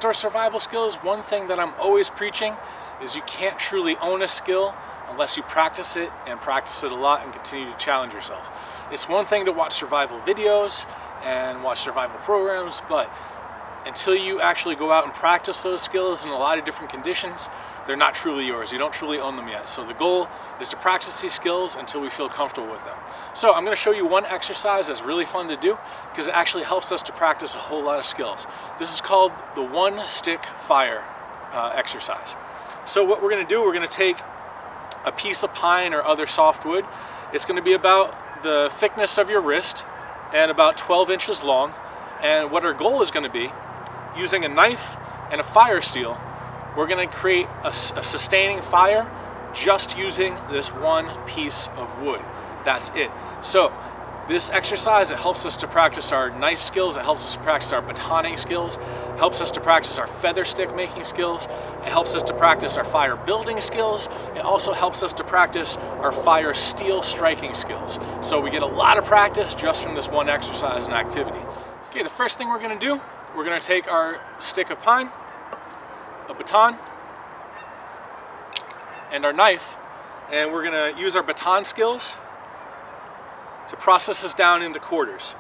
outdoor survival skills, one thing that I'm always preaching is you can't truly own a skill unless you practice it and practice it a lot and continue to challenge yourself. It's one thing to watch survival videos and watch survival programs, but until you actually go out and practice those skills in a lot of different conditions, they're not truly yours. You don't truly own them yet. So the goal is to practice these skills until we feel comfortable with them. So I'm going to show you one exercise that's really fun to do because it actually helps us to practice a whole lot of skills. This is called the one stick fire exercise. So what we're going to do, we're going to take a piece of pine or other soft wood. It's going to be about the thickness of your wrist and about 12 inches long. And what our goal is going to be, using a knife and a fire steel, we're going to create a sustaining fire just using this one piece of wood. That's it. So this exercise, it helps us to practice our knife skills, it helps us to practice our batoning skills, helps us to practice our feather stick making skills, it helps us to practice our fire building skills, it also helps us to practice our fire steel striking skills. So we get a lot of practice just from this one exercise and activity. Okay, the first thing we're going to do, we're going to take our stick of pine, a baton, and our knife, and we're going to use our baton skills to process this down into quarters.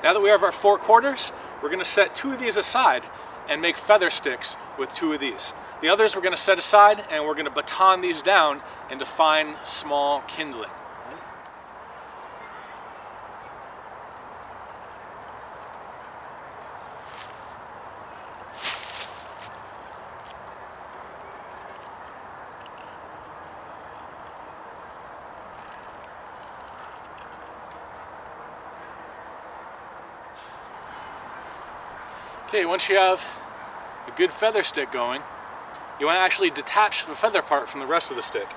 Now that we have our 4 quarters, we're going to set 2 of these aside and make feather sticks with 2 of these. The others we're going to set aside and we're going to baton these down into fine, small kindling. Okay, once you have a good feather stick going, you want to actually detach the feather part from the rest of the stick.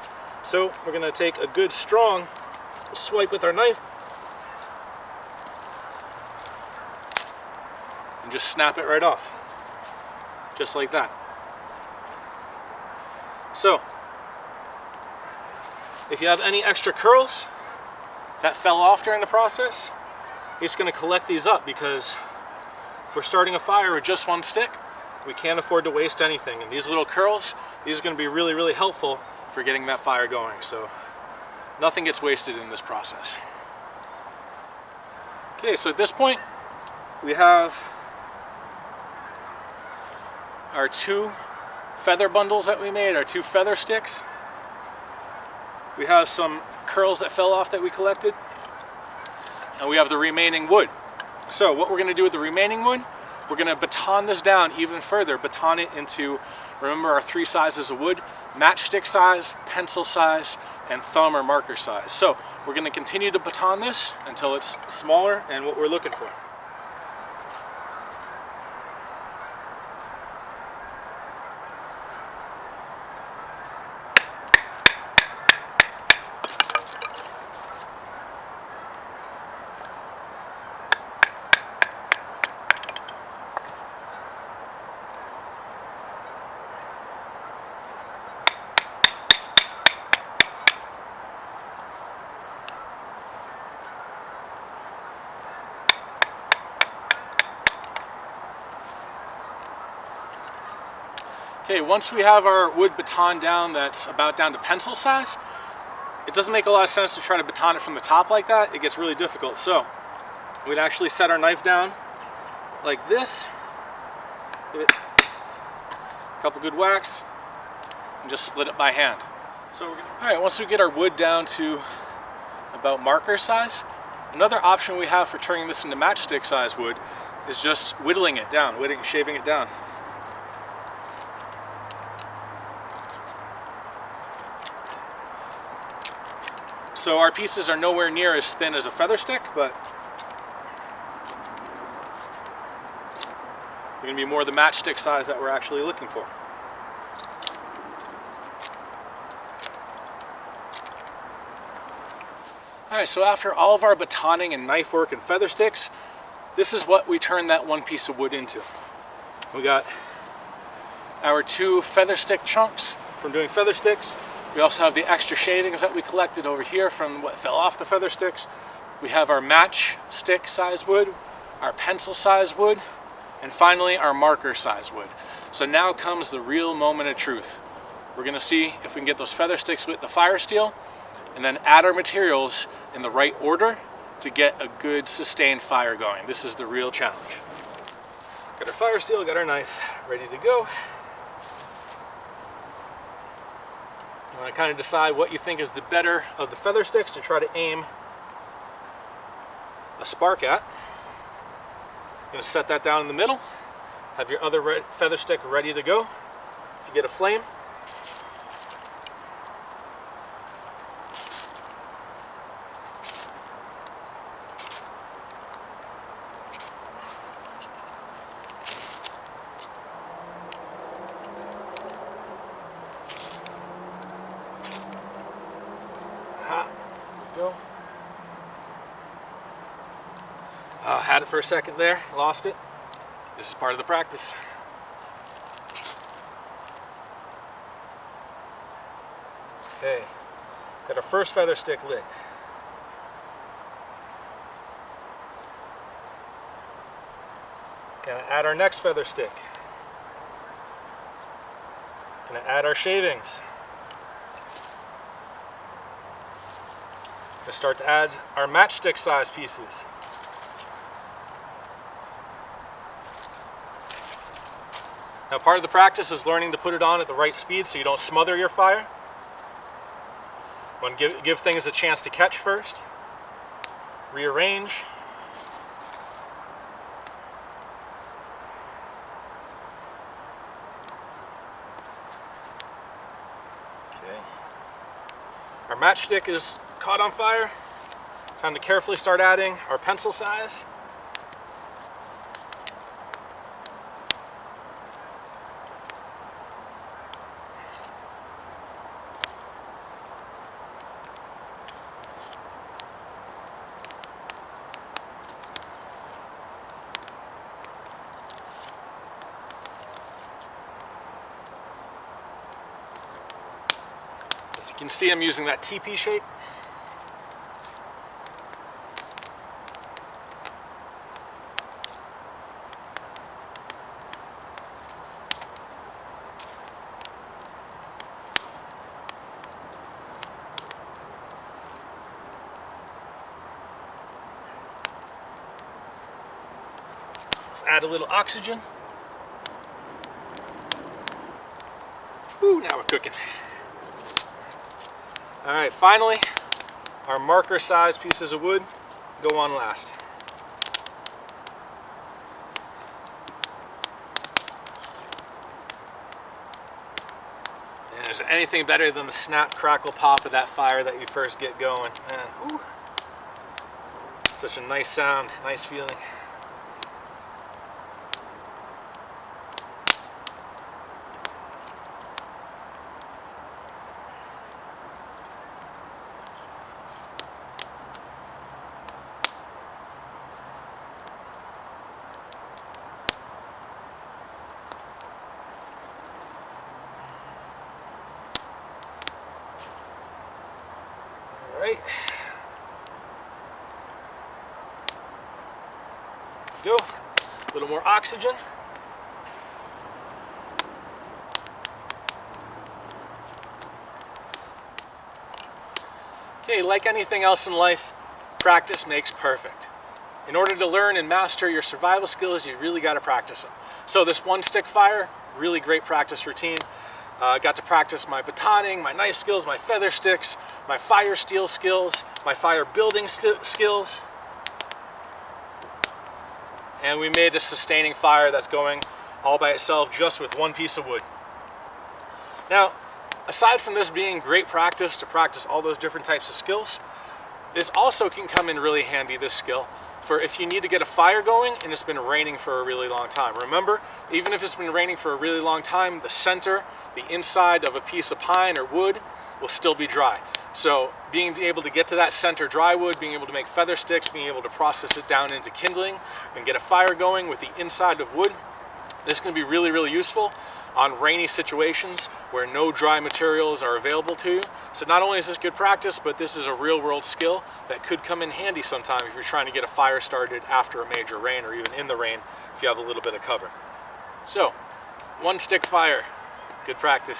So we're going to take a good strong swipe with our knife and just snap it right off, just like that. So if you have any extra curls that fell off during the process, you're just going to collect these up, because if we're starting a fire with just one stick, we can't afford to waste anything. And these little curls, these are going to be really, really helpful for getting that fire going. So nothing gets wasted in this process. Okay, so at this point, we have our 2 feather bundles that we made, our 2 feather sticks. We have some curls that fell off that we collected. And we have the remaining wood. So what we're going to do with the remaining wood, we're going to baton this down even further, baton it into, remember our 3 sizes of wood, matchstick size, pencil size, and thumb or marker size. So we're going to continue to baton this until it's smaller and what we're looking for. Okay, once we have our wood baton down that's about down to pencil size, it doesn't make a lot of sense to try to baton it from the top like that. It gets really difficult. So we'd actually set our knife down like this, give it a couple good whacks, and just split it by hand. So all right, once we get our wood down to about marker size, another option we have for turning this into matchstick size wood is just whittling it down, shaving it down. So our pieces are nowhere near as thin as a feather stick, but They're going to be more the matchstick size that we're actually looking for. Alright, so after all of our batoning and knife work and feather sticks, this is what we turn that one piece of wood into. We got our 2 feather stick chunks from doing feather sticks. We also have the extra shavings that we collected over here from what fell off the feather sticks. We have our matchstick size wood, our pencil size wood, and finally our marker size wood. So now comes the real moment of truth. We're going to see if we can get those feather sticks with the fire steel, and then add our materials in the right order to get a good sustained fire going. This is the real challenge. Got our fire steel, got our knife, ready to go. You want to kind of decide what you think is the better of the feather sticks to try to aim a spark at. You're going to set that down in the middle. Have your other feather stick ready to go. If you get a flame, go. Had it for a second there, lost it. This is part of the practice. Okay, got our first feather stick lit. Gonna add our next feather stick. Gonna add our shavings. Gonna start to add our matchstick size pieces. Now part of the practice is learning to put it on at the right speed so you don't smother your fire. You want to give things a chance to catch first. Rearrange. Okay. Our matchstick is caught on fire. Time to carefully start adding our pencil size. As you can see, I'm using that TP shape. Let's add a little oxygen. Woo, now we're cooking. All right, finally, our marker size pieces of wood go on last. And is there anything better than the snap, crackle, pop of that fire that you first get going? Man, whew. Such a nice sound, nice feeling. All right. Go. A little more oxygen. Okay, like anything else in life, practice makes perfect. In order to learn and master your survival skills, you really got to practice them. So this one stick fire, really great practice routine. Got to practice my batoning, my knife skills, my feather sticks, my fire steel skills, my fire building skills. And we made a sustaining fire that's going all by itself just with one piece of wood. Now, aside from this being great practice to practice all those different types of skills, this also can come in really handy, this skill, for if you need to get a fire going and it's been raining for a really long time. Remember, even if it's been raining for a really long time, the center, the inside of a piece of pine or wood will still be dry. So being able to get to that center dry wood, being able to make feather sticks, being able to process it down into kindling and get a fire going with the inside of wood, this is going to be really, really useful on rainy situations where no dry materials are available to you. So not only is this good practice, but this is a real world skill that could come in handy sometime if you're trying to get a fire started after a major rain, or even in the rain if you have a little bit of cover. So, one stick fire, good practice.